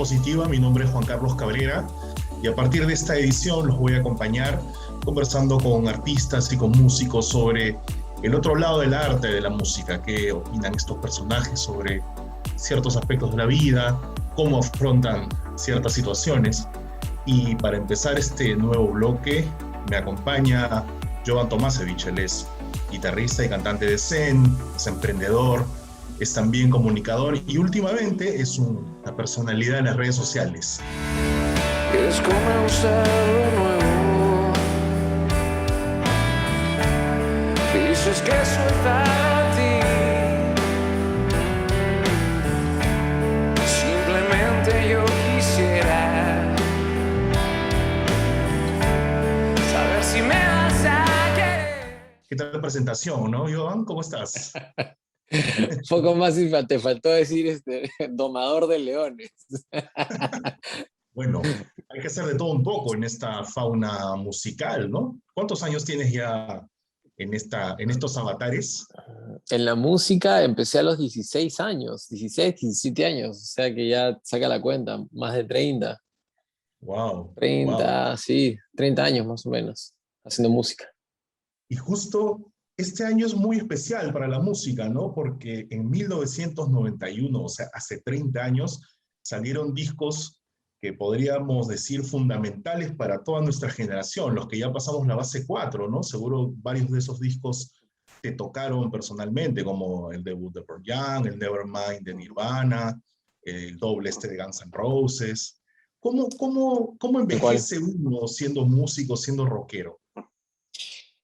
Positiva. Mi nombre es Juan Carlos Cabrera y a partir de esta edición los voy a acompañar conversando con artistas y con músicos sobre el otro lado del arte de la música, qué opinan estos personajes sobre ciertos aspectos de la vida, cómo afrontan ciertas situaciones. Y para empezar este nuevo bloque me acompaña Jovan Tomasevich. Él es guitarrista y cantante de Zen, es emprendedor, es también comunicador y últimamente es una personalidad en las redes sociales. Es comenzar de nuevo. Dices que soy para ti. Simplemente yo quisiera saber si me vas a querer. ¿Qué tal la presentación, no, Jovan? ¿Cómo estás? Un poco más y te faltó decir domador de leones. Bueno, hay que hacer de todo un poco en esta fauna musical, ¿no? ¿Cuántos años tienes ya en estos avatares? En la música empecé a los 16 años, 16, 17 años, o sea que ya saca la cuenta, más de 30. Wow. 30, wow. Sí, 30 años más o menos, haciendo música. Y justo este año es muy especial para la música, ¿no? Porque en 1991, o sea, hace 30 años, salieron discos que podríamos decir fundamentales para toda nuestra generación, los que ya pasamos la base 4, ¿no? Seguro varios de esos discos te tocaron personalmente, como el debut de Pearl Jam, el Nevermind de Nirvana, el doble de Guns N' Roses. ¿Cómo envejece uno siendo músico, siendo rockero?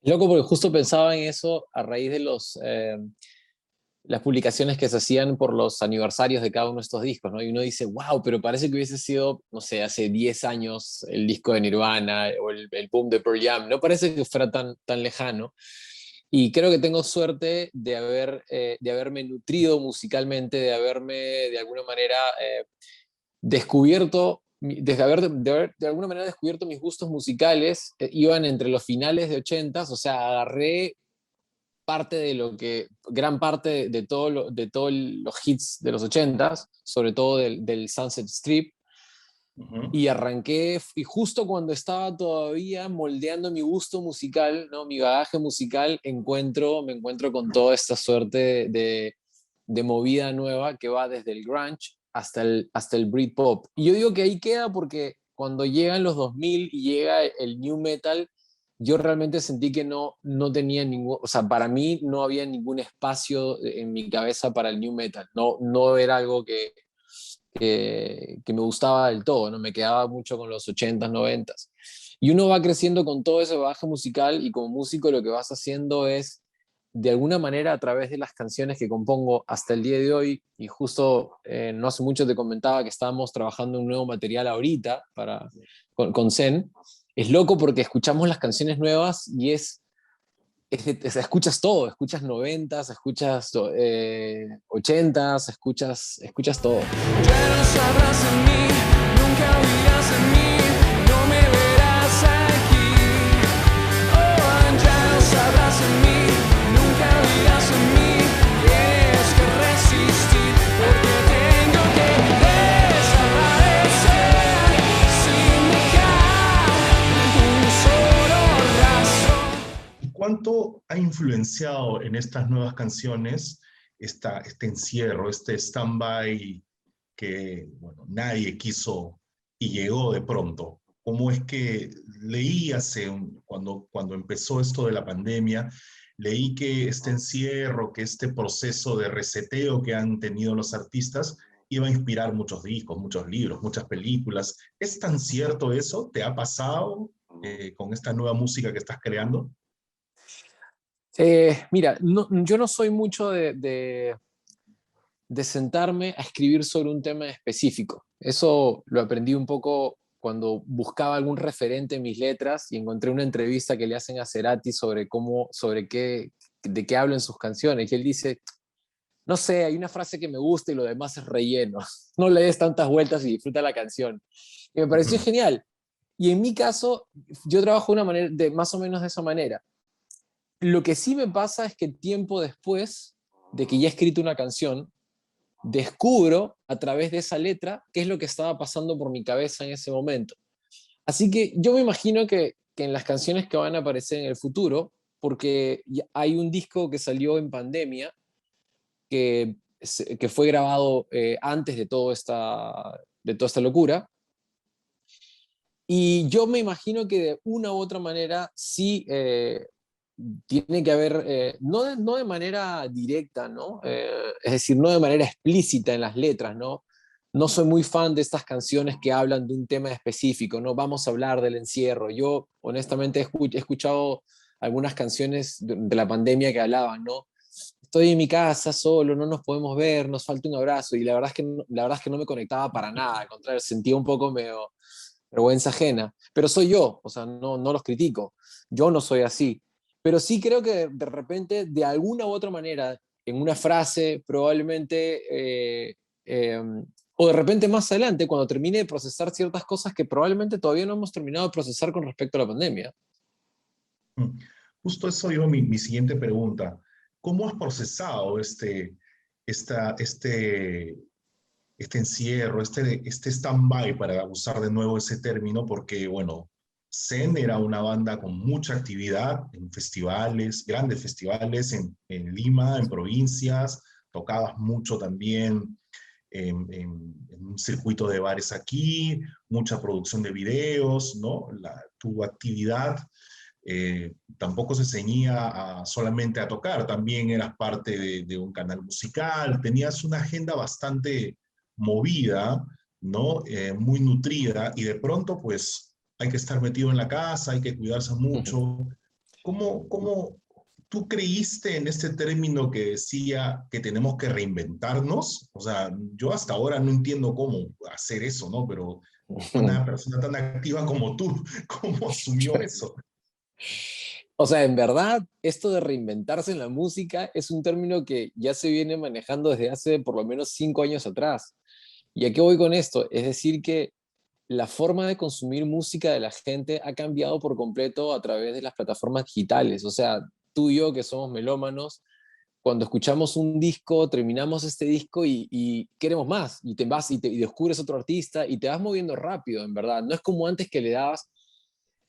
Loco, porque justo pensaba en eso a raíz de las publicaciones que se hacían por los aniversarios de cada uno de estos discos, ¿no? Y uno dice, wow, pero parece que hubiese sido, no sé, hace 10 años el disco de Nirvana o el boom de Pearl Jam. No parece que fuera tan lejano. Y creo que tengo suerte de haberme nutrido musicalmente, de haberme de alguna manera descubierto, de haber de alguna manera descubierto mis gustos musicales. Iban entre los finales de 80s, o sea, agarré gran parte de todos los hits de los 80s, sobre todo del Sunset Strip, y arranqué, y justo cuando estaba todavía moldeando mi gusto musical, ¿no? Mi bagaje musical, me encuentro con toda esta suerte de movida nueva que va desde el grunge hasta el Britpop. Y yo digo que ahí queda porque cuando llegan los 2000 y llega el new metal, yo realmente sentí que no tenía o sea, para mí no había ningún espacio en mi cabeza para el new metal. No era algo que me gustaba del todo, ¿no? Me quedaba mucho con los 80s, 90s. Y uno va creciendo con todo ese bagaje musical y como músico lo que vas haciendo es, de alguna manera, a través de las canciones que compongo hasta el día de hoy, y justo no hace mucho te comentaba que estábamos trabajando un nuevo material ahorita con Zen. Es loco porque escuchamos las canciones nuevas y escuchas todo, escuchas 90s, escuchas 80s, escuchas todo. Ya no sabrás en mí, nunca oirás en mí, no me verás aquí. Oh, ya no sabrás en mí, nunca oirás en mí, tienes que resistir, porque tengo que desaparecer sin dejar un solo rastro. ¿Cuánto ha influenciado en estas nuevas canciones este encierro, este stand-by que nadie quiso y llegó de pronto? ¿Cómo es que leí cuando empezó esto de la pandemia, leí que este encierro, que este proceso de reseteo que han tenido los artistas iba a inspirar muchos discos, muchos libros, muchas películas? ¿Es tan cierto eso? ¿Te ha pasado con esta nueva música que estás creando? Mira, yo no soy mucho de sentarme a escribir sobre un tema específico. Eso lo aprendí un poco cuando buscaba algún referente en mis letras y encontré una entrevista que le hacen a Cerati sobre de qué habla en sus canciones. Y él dice, no sé, hay una frase que me gusta y lo demás es relleno. No le des tantas vueltas y disfruta la canción. Y me pareció genial. Y en mi caso, yo trabajo más o menos de esa manera. Lo que sí me pasa es que tiempo después de que ya he escrito una canción, descubro a través de esa letra qué es lo que estaba pasando por mi cabeza en ese momento. Así que yo me imagino que en las canciones que van a aparecer en el futuro, porque hay un disco que salió en pandemia, que fue grabado antes de toda esta locura, y yo me imagino que de una u otra manera sí tiene que haber, no de manera directa, ¿no? Es decir, no de manera explícita en las letras, ¿no? No soy muy fan de estas canciones que hablan de un tema específico, ¿no? Vamos a hablar del encierro. Yo, honestamente, he escuchado algunas canciones de la pandemia que hablaban, ¿no? Estoy en mi casa solo, no nos podemos ver, nos falta un abrazo. Y la verdad es que la verdad es que no me conectaba para nada, al contrario, sentía un poco medio vergüenza ajena. Pero soy yo, o sea, no los critico. Yo no soy así. Pero sí creo que de repente, de alguna u otra manera, en una frase, probablemente, o de repente más adelante, cuando termine de procesar ciertas cosas que probablemente todavía no hemos terminado de procesar con respecto a la pandemia. Justo eso iba mi siguiente pregunta. ¿Cómo has procesado esta, este encierro, este stand-by, para usar de nuevo ese término? Porque, bueno, Zen era una banda con mucha actividad en festivales, grandes festivales en Lima, en provincias, tocabas mucho también en un circuito de bares aquí, mucha producción de videos, ¿no? Tu actividad tampoco se ceñía solamente a tocar, también eras parte de un canal musical, tenías una agenda bastante movida, ¿no? Muy nutrida, y de pronto pues hay que estar metido en la casa, hay que cuidarse mucho. ¿Cómo tú creíste en este término que decía que tenemos que reinventarnos? O sea, yo hasta ahora no entiendo cómo hacer eso, ¿no? Pero una persona tan activa como tú, ¿cómo asumió eso? O sea, en verdad, esto de reinventarse en la música es un término que ya se viene manejando desde hace por lo menos 5 años atrás. ¿Y a qué voy con esto? Es decir, que la forma de consumir música de la gente ha cambiado por completo a través de las plataformas digitales. O sea, tú y yo, que somos melómanos, cuando escuchamos un disco, terminamos este disco y queremos más, y te vas y descubres otro artista y te vas moviendo rápido, en verdad. No es como antes que le dabas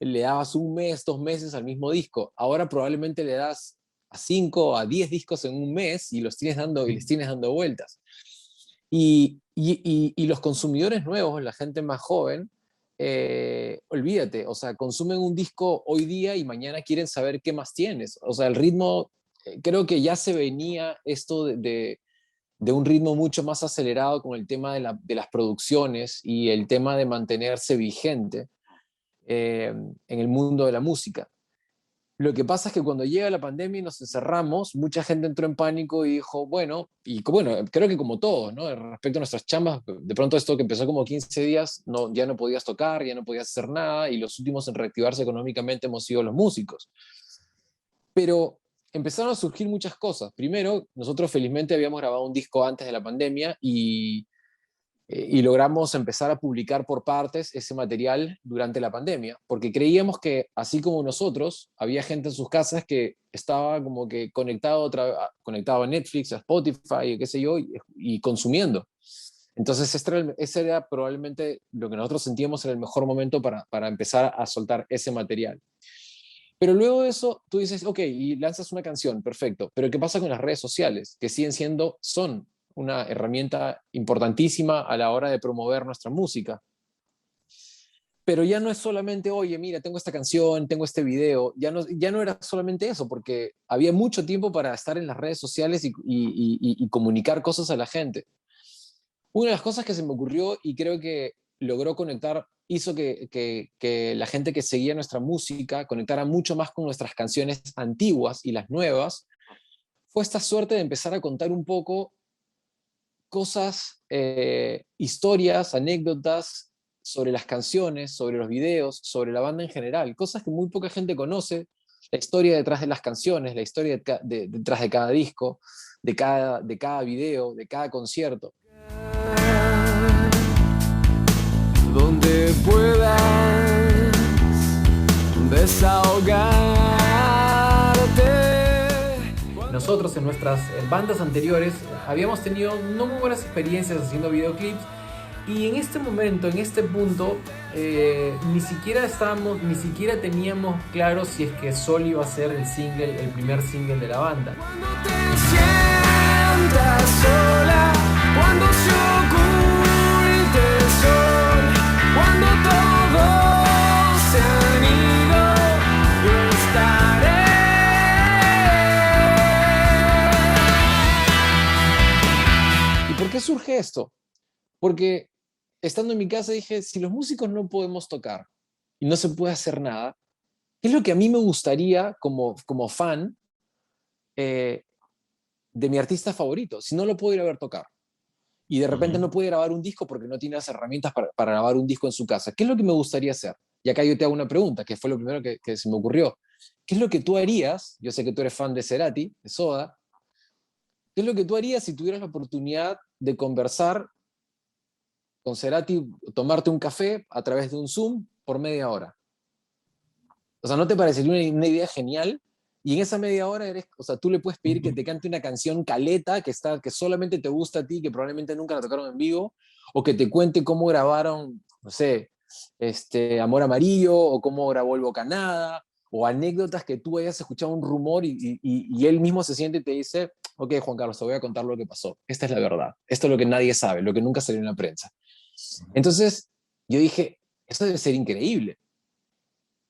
1 mes, 2 meses al mismo disco. Ahora probablemente le das a 5, a 10 discos en 1 mes y les tienes dando vueltas. Y los consumidores nuevos, la gente más joven, olvídate, o sea, consumen un disco hoy día y mañana quieren saber qué más tienes. O sea, el ritmo, creo que ya se venía esto de un ritmo mucho más acelerado con el tema de las producciones y el tema de mantenerse vigente en el mundo de la música. Lo que pasa es que cuando llega la pandemia y nos encerramos, mucha gente entró en pánico y dijo, bueno, creo que como todos, ¿no? Respecto a nuestras chambas, de pronto esto que empezó como 15 días, ya no podías tocar, ya no podías hacer nada, y los últimos en reactivarse económicamente hemos sido los músicos. Pero empezaron a surgir muchas cosas. Primero, nosotros felizmente habíamos grabado un disco antes de la pandemia y logramos empezar a publicar por partes ese material durante la pandemia, porque creíamos que, así como nosotros, había gente en sus casas que estaba como que conectado a Netflix, a Spotify, qué sé yo, y consumiendo. Entonces ese era probablemente lo que nosotros sentíamos era el mejor momento para empezar a soltar ese material. Pero luego de eso, tú dices, ok, y lanzas una canción, perfecto, pero ¿qué pasa con las redes sociales? Que son una herramienta importantísima a la hora de promover nuestra música. Pero ya no es solamente, oye, mira, tengo esta canción, tengo este video, ya no era solamente eso, porque había mucho tiempo para estar en las redes sociales y comunicar cosas a la gente. Una de las cosas que se me ocurrió y creo que logró conectar, hizo que la gente que seguía nuestra música conectara mucho más con nuestras canciones antiguas y las nuevas, fue esta suerte de empezar a contar un poco cosas, historias, anécdotas sobre las canciones, sobre los videos, sobre la banda en general, cosas que muy poca gente conoce, la historia detrás de las canciones, la historia detrás de cada disco, de cada video, de cada concierto. Donde puedas desahogarte. nosotros en nuestras bandas anteriores habíamos tenido no muy buenas experiencias haciendo videoclips, y en este momento, en este punto, ni siquiera teníamos claro si es que Sol iba a ser el primer single de la banda. Cuando te sientas sola, cuando se oculte el sol, cuando todos se han ido, yo estaré. ¿Y por qué surge esto? Porque estando en mi casa dije, si los músicos no podemos tocar y no se puede hacer nada, ¿qué es lo que a mí me gustaría como fan de mi artista favorito? Si no lo puedo ir a ver tocar y de repente no puede grabar un disco porque no tiene las herramientas para grabar un disco en su casa, ¿qué es lo que me gustaría hacer? Y acá yo te hago una pregunta, que fue lo primero que se me ocurrió. ¿Qué es lo que tú harías? Yo sé que tú eres fan de Cerati, de Soda. ¿Qué es lo que tú harías si tuvieras la oportunidad de conversar con Cerati, tomarte un café a través de un Zoom por media hora? O sea, ¿no te parecería una idea genial? Y en esa media hora tú le puedes pedir que te cante una canción caleta que solamente te gusta a ti, que probablemente nunca la tocaron en vivo, o que te cuente cómo grabaron, no sé, Amor Amarillo, o cómo grabó el Bocanada, o anécdotas que tú hayas escuchado un rumor y él mismo se siente y te dice, ok, Juan Carlos, te voy a contar lo que pasó. Esta es la verdad. Esto es lo que nadie sabe, lo que nunca salió en la prensa. Entonces, yo dije, esto debe ser increíble.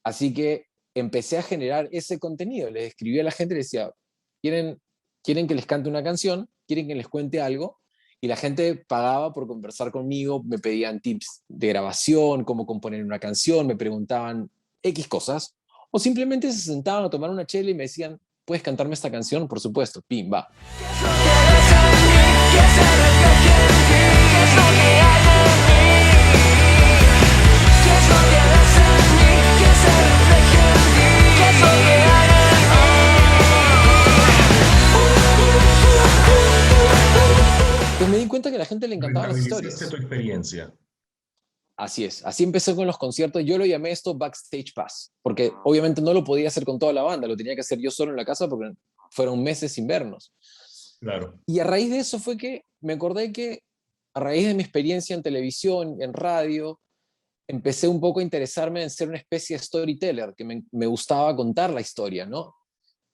Así que empecé a generar ese contenido. Les escribí a la gente y les decía, ¿quieren que les cante una canción? ¿Quieren que les cuente algo? Y la gente pagaba por conversar conmigo, me pedían tips de grabación, cómo componer una canción, me preguntaban X cosas, o simplemente se sentaban a tomar una chela y me decían, ¿puedes cantarme esta canción? Por supuesto, pim, va. Pues me di cuenta que a la gente le encantaban las historias. Tu experiencia. Así es, así empezó con los conciertos. Yo lo llamé esto Backstage Pass, porque obviamente no lo podía hacer con toda la banda, lo tenía que hacer yo solo en la casa porque fueron meses sin vernos. Claro. Y a raíz de eso fue que me acordé que a raíz de mi experiencia en televisión, en radio, empecé un poco a interesarme en ser una especie de storyteller, que me gustaba contar la historia, ¿no?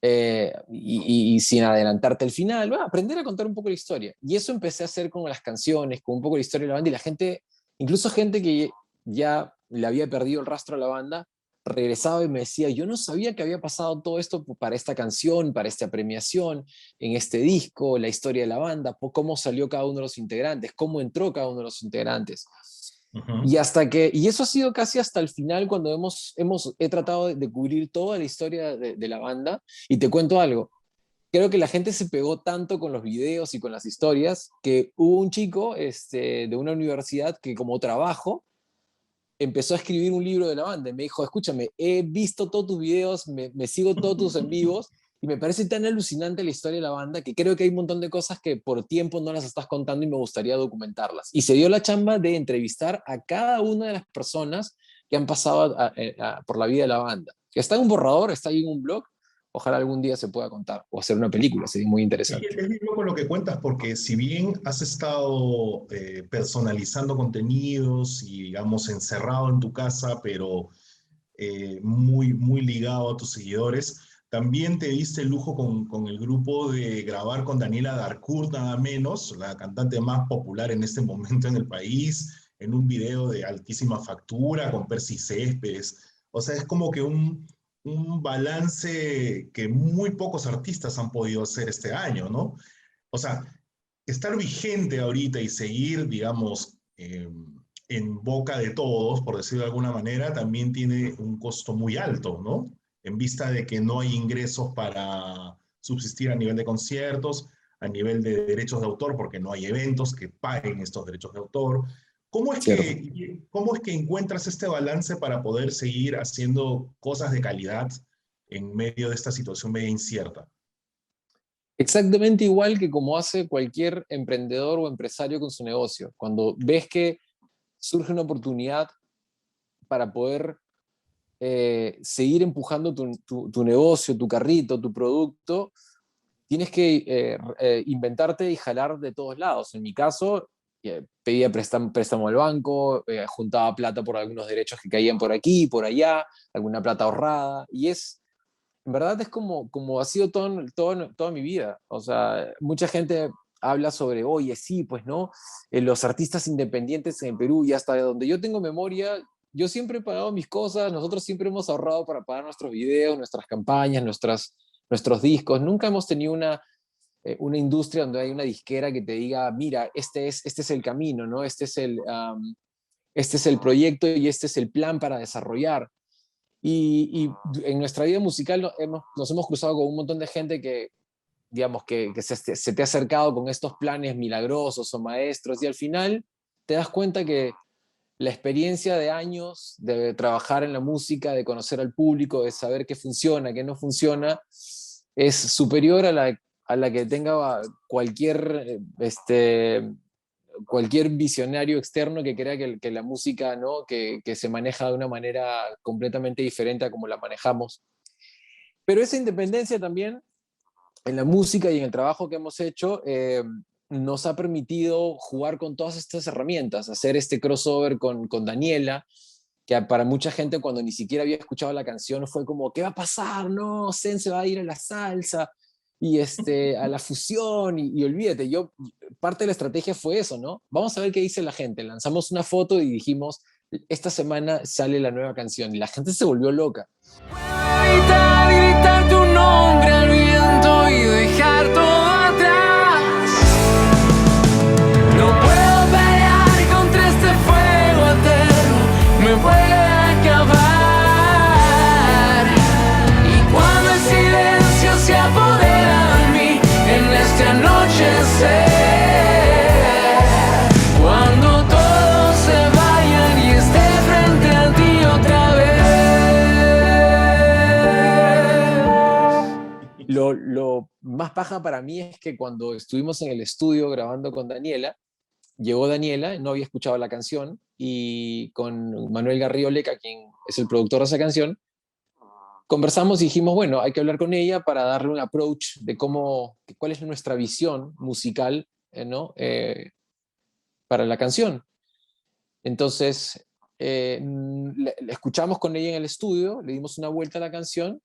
Y sin adelantarte el final, aprender a contar un poco la historia. Y eso empecé a hacer con las canciones, con un poco la historia de la banda, y la gente, incluso gente que ya le había perdido el rastro a la banda, regresaba y me decía, yo no sabía que había pasado todo esto para esta canción, para esta premiación, en este disco, la historia de la banda, cómo salió cada uno de los integrantes, cómo entró cada uno de los integrantes. Y eso ha sido casi hasta el final cuando he tratado de cubrir toda la historia de la banda. Y te cuento algo, creo que la gente se pegó tanto con los videos y con las historias que hubo un chico de una universidad que como trabajo empezó a escribir un libro de la banda y me dijo, escúchame, he visto todos tus videos, me sigo todos tus en vivos y me parece tan alucinante la historia de la banda que creo que hay un montón de cosas que por tiempo no las estás contando y me gustaría documentarlas. Y se dio la chamba de entrevistar a cada una de las personas que han pasado por la vida de la banda. Está en un borrador, está ahí en un blog, ojalá algún día se pueda contar o hacer una película, sería muy interesante. Es bien loco lo que cuentas porque si bien has estado personalizando contenidos y digamos encerrado en tu casa, pero muy, muy ligado a tus seguidores, también te diste el lujo con el grupo de grabar con Daniela Darcourt, nada menos, la cantante más popular en este momento en el país, en un video de altísima factura con Percy Céspedes. O sea, es como que un balance que muy pocos artistas han podido hacer este año, ¿no? O sea, estar vigente ahorita y seguir, digamos, en boca de todos, por decirlo de alguna manera, también tiene un costo muy alto, ¿no? En vista de que no hay ingresos para subsistir a nivel de conciertos, a nivel de derechos de autor, porque no hay eventos que paguen estos derechos de autor. ¿Cómo es que encuentras este balance para poder seguir haciendo cosas de calidad en medio de esta situación medio incierta? Exactamente igual que como hace cualquier emprendedor o empresario con su negocio. Cuando ves que surge una oportunidad para poder seguir empujando tu negocio, tu carrito, tu producto, tienes que inventarte y jalar de todos lados. En mi caso, pedía préstamo al banco, juntaba plata por algunos derechos que caían por aquí, por allá, alguna plata ahorrada, y en verdad es como ha sido toda mi vida. O sea, mucha gente habla sobre, oye, sí, pues no, los artistas independientes en Perú, y hasta donde yo tengo memoria, yo siempre he pagado mis cosas, nosotros siempre hemos ahorrado para pagar nuestros videos, nuestras campañas, nuestros discos. Nunca hemos tenido una industria donde hay una disquera que te diga, mira, este es el camino, ¿no? Este es el proyecto y este es el plan para desarrollar. Y en nuestra vida musical nos hemos cruzado con un montón de gente que, digamos, que se te ha acercado con estos planes milagrosos o maestros, y al final te das cuenta que la experiencia de años de trabajar en la música, de conocer al público, de saber qué funciona, qué no funciona, es superior a la que tenga cualquier visionario externo que crea que la música, ¿no? que se maneja de una manera completamente diferente a como la manejamos. Pero esa independencia también en la música y en el trabajo que hemos hecho nos ha permitido jugar con todas estas herramientas, hacer este crossover con Daniela, que para mucha gente cuando ni siquiera había escuchado la canción fue como, ¿qué va a pasar? No, Zen se va a ir a la salsa y a la fusión, y olvídate, parte de la estrategia fue eso, ¿no? Vamos a ver qué dice la gente. Lanzamos una foto y dijimos, esta semana sale la nueva canción, y la gente se volvió loca. Gritar tu nombre al viento y dejar todo atrás. No puedo pelear contra este fuego eterno, me puede acabar. Y cuando el silencio se apodera de mí en este anochecer, cuando todos se vayan y esté frente a ti otra vez. Lo más paja para mí es que cuando estuvimos en el estudio grabando con Daniela, llegó Daniela, no había escuchado la canción, y con Manuel Garrido Leca, quien es el productor de esa canción, conversamos y dijimos, bueno, hay que hablar con ella para darle un approach de cuál es nuestra visión musical, ¿no? Para la canción. Entonces, le escuchamos con ella en el estudio, le dimos una vuelta a la canción,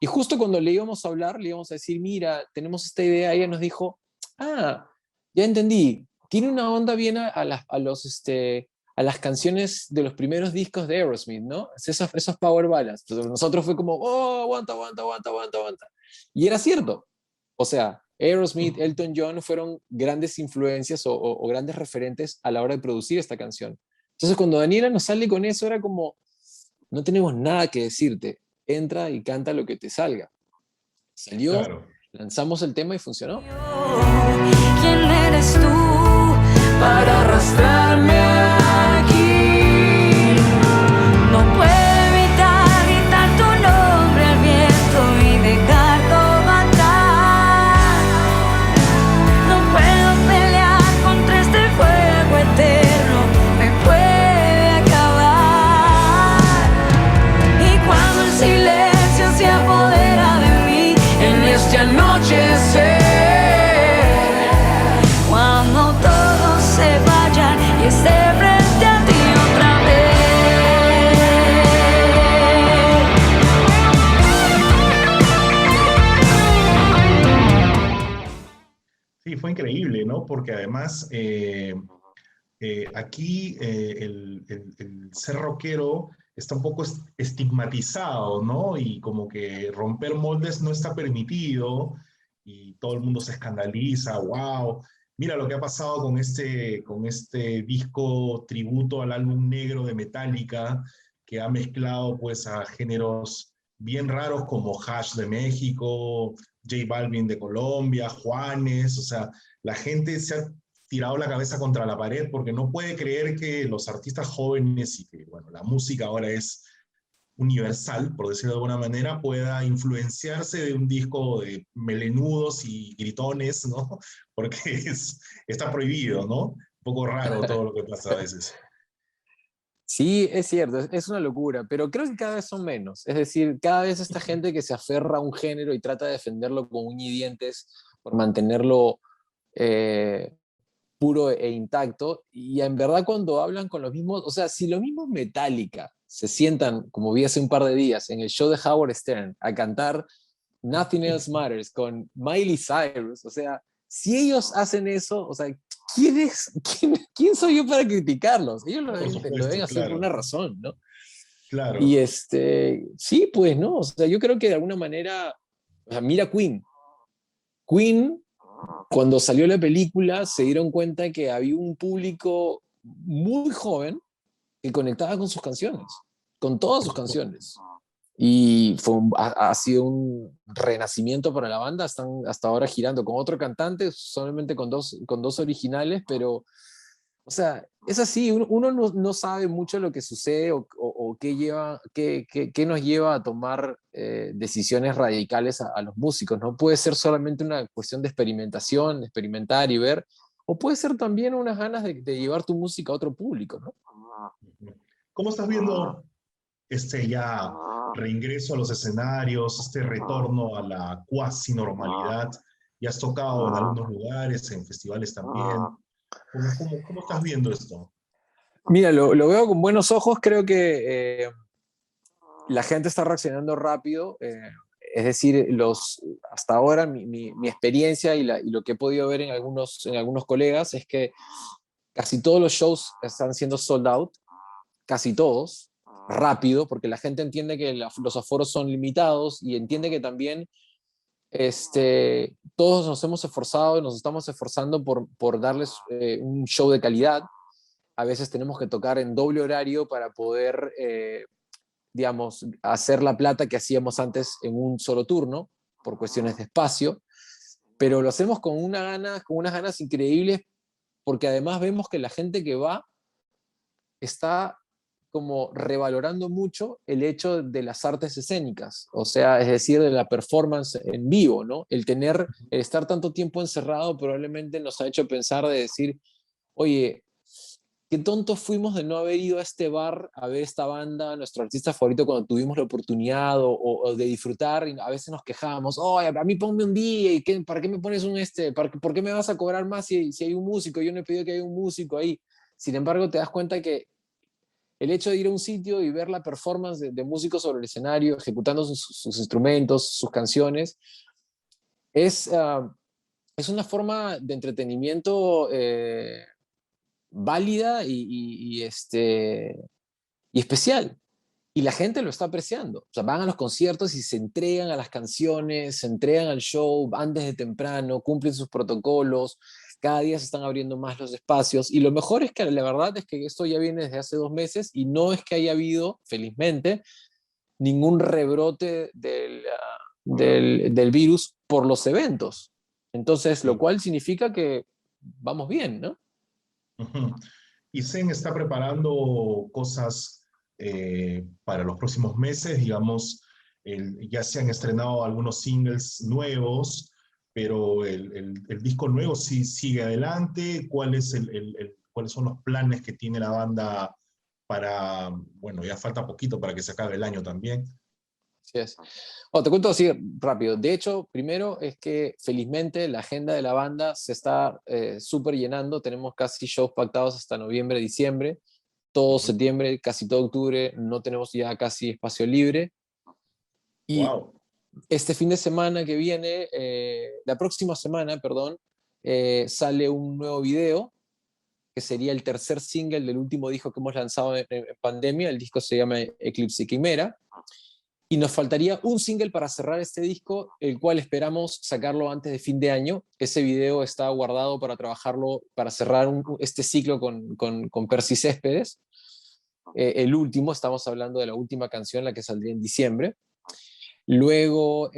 y justo cuando le íbamos a hablar, le íbamos a decir, mira, tenemos esta idea, ella nos dijo, ya entendí, tiene una onda bien a las canciones de los primeros discos de Aerosmith, ¿no? Esos power ballads. Entonces nosotros fue como, oh, aguanta. Y era cierto. O sea, Aerosmith, Elton John fueron grandes influencias o grandes referentes a la hora de producir esta canción. Entonces cuando Daniela nos sale con eso, era como, no tenemos nada que decirte, entra y canta lo que te salga. Salió, claro. Lanzamos el tema y funcionó. ¿Quién eres tú para arrastrarme aquí? No puedo evitar gritar tu nombre al viento y dejar todo atrás. No puedo pelear contra este fuego eterno, me puede acabar. Y cuando el silencio se apodera de mí en este anochecer, cuando todos se vayan y esté frente a ti otra vez. Sí, fue increíble, ¿no? Porque además aquí el ser rockero está un poco estigmatizado, ¿no? Y como que romper moldes no está permitido y todo el mundo se escandaliza, wow. Mira lo que ha pasado con este disco tributo al álbum negro de Metallica, que ha mezclado pues a géneros bien raros como Hash de México, J Balvin de Colombia, Juanes, o sea, la gente se ha tirado la cabeza contra la pared porque no puede creer que los artistas jóvenes y que, bueno, la música ahora es universal, por decirlo de alguna manera, pueda influenciarse de un disco de melenudos y gritones, ¿no? Porque está prohibido, ¿no? Un poco raro todo lo que pasa a veces. Sí, es cierto, es una locura, pero creo que cada vez son menos. Es decir, cada vez esta gente que se aferra a un género y trata de defenderlo con uñas y dientes por mantenerlo eh, puro e intacto, y en verdad cuando hablan con los mismos, o sea, si los mismos Metallica se sientan, como vi hace un par de días, en el show de Howard Stern, a cantar Nothing Else Matters con Miley Cyrus, o sea, si ellos hacen eso, o sea, ¿quién soy yo para criticarlos? Ellos Por lo deben supuesto, hacer por claro, una razón, ¿no? Y claro. sí, pues, ¿no? O sea, yo creo que de alguna manera, o sea, mira Queen, cuando salió la película, se dieron cuenta que había un público muy joven que conectaba con sus canciones, con todas Por sus supuesto. canciones. Y ha sido un renacimiento para la banda. Están hasta ahora girando con otro cantante, solamente con dos originales, pero, o sea, es así. Uno no sabe mucho lo que sucede o qué nos lleva a tomar decisiones radicales a los músicos. No puede ser solamente una cuestión de experimentación, de experimentar y ver, o puede ser también unas ganas de llevar tu música a otro público, ¿no? ¿Cómo estás viendo este ya reingreso a los escenarios, este retorno a la cuasi normalidad? Ya has tocado en algunos lugares, en festivales también. ¿Cómo estás viendo esto? Mira, lo veo con buenos ojos. Creo que la gente está reaccionando rápido. Es decir, hasta ahora mi experiencia y lo que he podido ver en algunos colegas es que casi todos los shows están siendo sold out, casi todos, rápido, porque la gente entiende que los aforos son limitados y entiende que también todos nos hemos esforzado y nos estamos esforzando por darles un show de calidad. A veces tenemos que tocar en doble horario para poder, digamos, hacer la plata que hacíamos antes en un solo turno, por cuestiones de espacio, pero lo hacemos con unas ganas increíbles, porque además vemos que la gente que va está como revalorando mucho el hecho de las artes escénicas, o sea, es decir, de la performance en vivo, ¿no? El estar tanto tiempo encerrado probablemente nos ha hecho pensar de decir, oye, qué tontos fuimos de no haber ido a este bar a ver esta banda, nuestro artista favorito, cuando tuvimos la oportunidad o de disfrutar, y a veces nos quejábamos, oh, a mí ponme un día, y ¿para qué me pones por qué me vas a cobrar más si hay un músico? Yo no he pedido que haya un músico ahí. Sin embargo, te das cuenta que el hecho de ir a un sitio y ver la performance de músicos sobre el escenario, ejecutando sus instrumentos, sus canciones, es, uh, es una forma de entretenimiento válida y especial. Y la gente lo está apreciando. O sea, van a los conciertos y se entregan a las canciones, se entregan al show, van desde temprano, cumplen sus protocolos, cada día se están abriendo más los espacios. Y lo mejor es que la verdad es que esto ya viene desde hace 2 meses y no es que haya habido, felizmente, ningún rebrote del virus por los eventos. Entonces, lo cual significa que vamos bien, ¿no? Ujú. Y Zen está preparando cosas para los próximos meses, digamos, ya se han estrenado algunos singles nuevos, pero el disco nuevo sí sigue adelante. ¿Cuáles son los planes que tiene la banda para, bueno, ya falta poquito para que se acabe el año también? Así es. Te cuento así rápido. De hecho, primero es que felizmente la agenda de la banda se está súper llenando. Tenemos casi shows pactados hasta noviembre, diciembre. Todo septiembre, casi todo octubre, no tenemos ya casi espacio libre. Y Wow. este fin de semana que viene, la próxima semana, perdón, sale un nuevo video que sería el tercer single del último disco que hemos lanzado en pandemia. El disco se llama Eclipse Quimera. Y nos faltaría un single para cerrar este disco, el cual esperamos sacarlo antes de fin de año. Ese video está guardado para trabajarlo, para cerrar este ciclo con Percy Céspedes. El último, estamos hablando de la última canción, la que saldría en diciembre. Luego,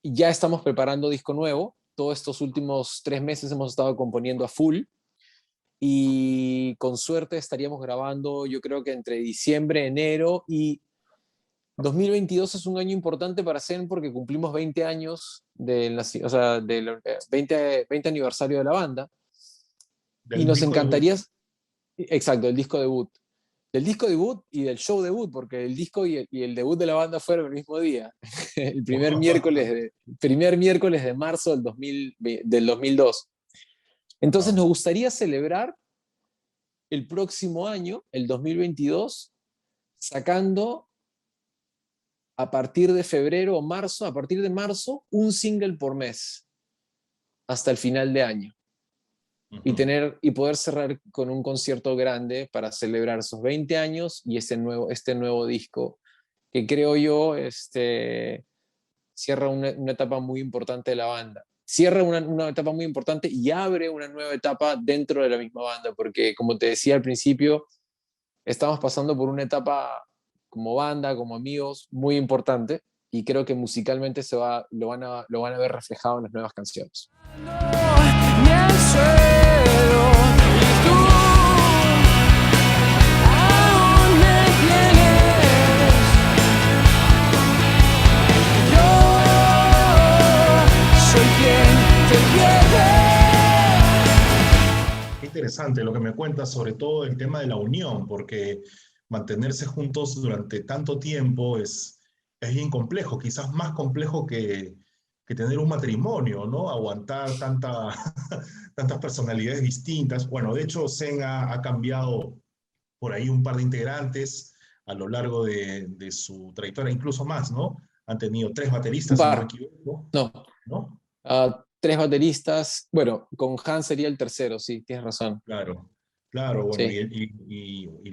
ya estamos preparando disco nuevo. Todos estos últimos 3 meses hemos estado componiendo a full. Y con suerte estaríamos grabando, yo creo que entre diciembre, enero, y 2022 es un año importante para Zen porque cumplimos 20 años del 20 aniversario de la banda. Y Del nos disco debut. encantaría, Exacto, el disco debut. Del disco debut y del show debut, porque el disco y el debut de la banda fueron el mismo día, el primer miércoles de marzo del 2002. Entonces nos gustaría celebrar el próximo año, el 2022, sacando a partir de febrero o marzo, a partir de marzo, un single por mes, hasta el final de año. Y poder cerrar con un concierto grande para celebrar esos 20 años y este nuevo disco, que creo yo cierra una etapa muy importante de la banda. Cierra una etapa muy importante y abre una nueva etapa dentro de la misma banda, porque como te decía al principio, estamos pasando por una etapa como banda, como amigos, muy importante, y creo que musicalmente lo van a ver reflejado en las nuevas canciones. Ni al suelo, y tú aún me tienes. Yo soy quien te quiere. Qué interesante lo que me cuentas, sobre todo el tema de la unión, porque mantenerse juntos durante tanto tiempo es bien complejo, quizás más complejo que tener un matrimonio, ¿no? Aguantar tantas personalidades distintas. Bueno, de hecho, Zen ha cambiado por ahí un par de integrantes a lo largo de su trayectoria, incluso más, ¿no? Han tenido 3 Un bateristas, si no me par, equivoco, no, ¿no? 3 bateristas. Bueno, con Hans sería el tercero, sí, tienes razón. Claro, claro, bueno, Sí.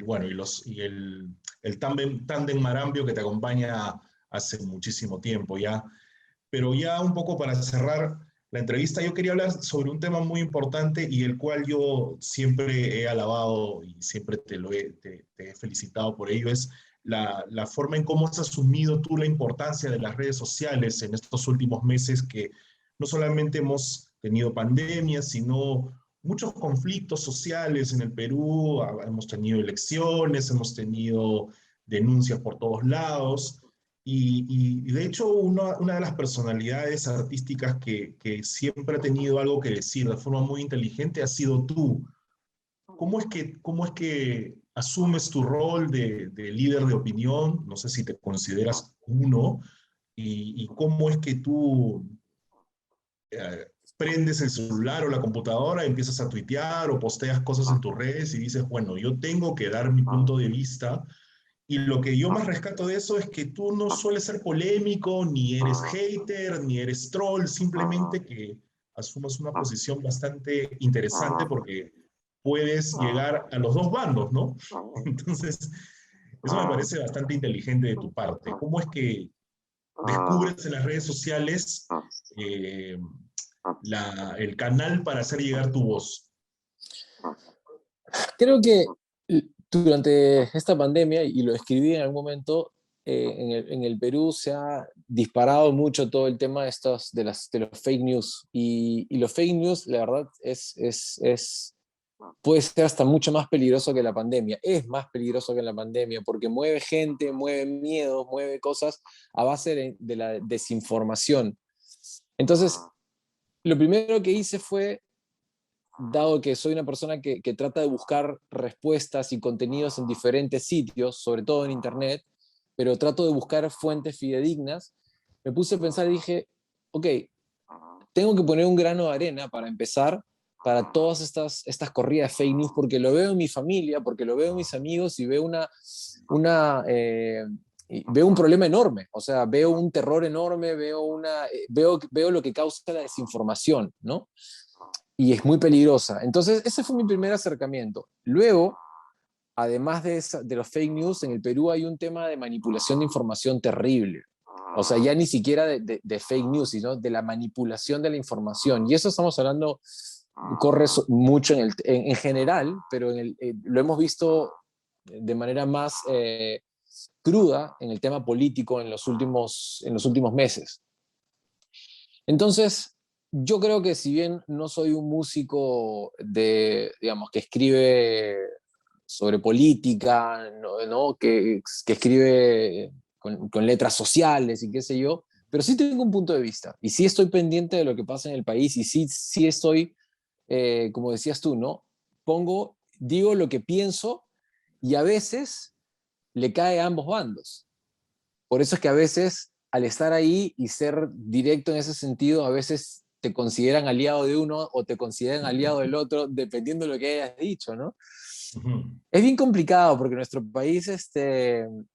bueno, el tándem Marambio que te acompaña hace muchísimo tiempo ya. Pero ya un poco para cerrar la entrevista, yo quería hablar sobre un tema muy importante y el cual yo siempre he alabado y siempre te he felicitado por ello, es la forma en cómo has asumido tú la importancia de las redes sociales en estos últimos meses, que no solamente hemos tenido pandemia, sino muchos conflictos sociales en el Perú. Hemos tenido elecciones, hemos tenido denuncias por todos lados. Y de hecho, una de las personalidades artísticas que siempre ha tenido algo que decir de forma muy inteligente ha sido tú. ¿Cómo es que asumes tu rol de líder de opinión? No sé si te consideras uno. Y cómo es que tú prendes el celular o la computadora, empiezas a tuitear o posteas cosas en tus redes y dices, bueno, yo tengo que dar mi punto de vista. Y lo que yo más rescato de eso es que tú no sueles ser polémico, ni eres hater, ni eres troll, simplemente que asumas una posición bastante interesante porque puedes llegar a los dos bandos, ¿no? Entonces, eso me parece bastante inteligente de tu parte. ¿Cómo es que descubres en las redes sociales eh, el canal para hacer llegar tu voz? Creo que durante esta pandemia, y lo escribí en algún momento, en el Perú se ha disparado mucho todo el tema de los fake news. Y los fake news, la verdad, puede ser hasta mucho más peligroso que la pandemia. Es más peligroso que la pandemia porque mueve gente, mueve miedos, mueve cosas a base de la desinformación. Entonces, lo primero que hice fue, dado que soy una persona que trata de buscar respuestas y contenidos en diferentes sitios, sobre todo en Internet, pero trato de buscar fuentes fidedignas, me puse a pensar y dije, ok, tengo que poner un grano de arena para empezar para todas estas corridas de fake news, porque lo veo en mi familia, porque lo veo en mis amigos y veo veo un problema enorme, o sea, veo un terror enorme, veo lo que causa la desinformación, ¿no? Y es muy peligrosa. Entonces, ese fue mi primer acercamiento. Luego, además de los fake news, en el Perú hay un tema de manipulación de información terrible. O sea, ya ni siquiera de fake news, sino de la manipulación de la información. Y eso estamos hablando, corre mucho en general, pero lo hemos visto de manera más cruda en el tema político en los últimos meses. Entonces, yo creo que si bien no soy un músico digamos, que escribe sobre política, ¿no? Que escribe con letras sociales y qué sé yo, pero sí tengo un punto de vista y sí estoy pendiente de lo que pasa en el país y sí estoy, como decías tú, ¿no? Pongo digo lo que pienso y a veces le cae a ambos bandos. Por eso es que a veces, al estar ahí y ser directo en ese sentido, a veces te consideran aliado de uno o te consideran aliado del otro, dependiendo de lo que hayas dicho, ¿no? Es bien complicado porque nuestro país en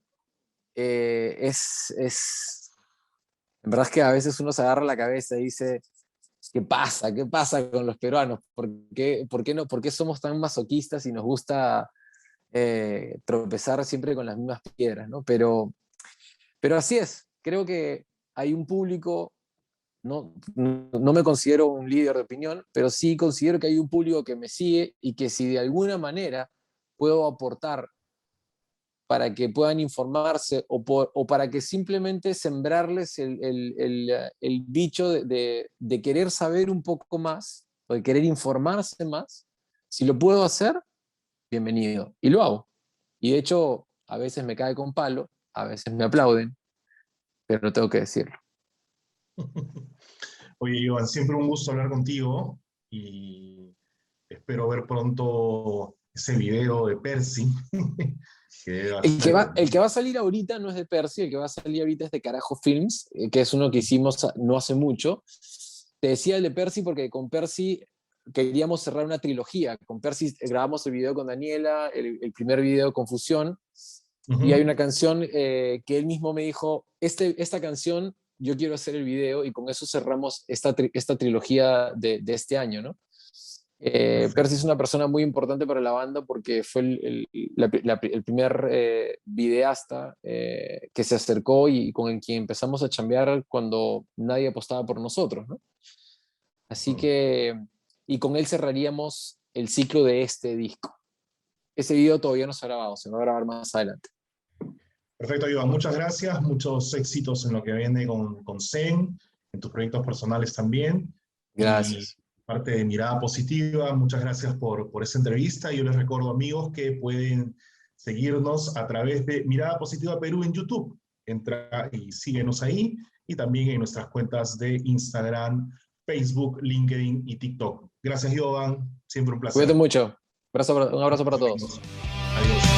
verdad es que a veces uno se agarra la cabeza y dice, ¿qué pasa? ¿Qué pasa con los peruanos? ¿Por qué somos tan masoquistas y nos gusta tropezar siempre con las mismas piedras, ¿no? Pero así es, creo que hay un público, no me considero un líder de opinión, pero sí considero que hay un público que me sigue y que si de alguna manera puedo aportar para que puedan informarse o para que simplemente sembrarles el bicho de querer saber un poco más o de querer informarse más, si lo puedo hacer, bienvenido. Y lo hago. Y de hecho, a veces me cae con palo, a veces me aplauden, pero no tengo que decirlo. Oye, Iván, siempre un gusto hablar contigo y espero ver pronto ese video de Percy. El que va a salir ahorita no es de Percy, el que va a salir ahorita es de Carajo Films, que es uno que hicimos no hace mucho. Te decía el de Percy porque con Percy queríamos cerrar una trilogía. Con Percy grabamos el video con Daniela, el primer video con Fusión, y hay una canción que él mismo me dijo, esta canción yo quiero hacer el video, y con eso cerramos esta trilogía de este año, ¿no? Percy es una persona muy importante para la banda porque fue el primer videasta que se acercó y con el que empezamos a chambear cuando nadie apostaba por nosotros, ¿no? Así que, y con él cerraríamos el ciclo de este disco. Ese video todavía no se ha grabado, se va a grabar más adelante. Perfecto, Iván. Muchas gracias, muchos éxitos en lo que viene con Zen, en tus proyectos personales también. Gracias. Y parte de Mirada Positiva, muchas gracias por esa entrevista. Yo les recuerdo, amigos, que pueden seguirnos a través de Mirada Positiva Perú en YouTube. Entra y síguenos ahí, y también en nuestras cuentas de Instagram, Facebook, LinkedIn y TikTok. Gracias, Iván. Siempre un placer. Cuídate mucho. Un abrazo para todos. Adiós.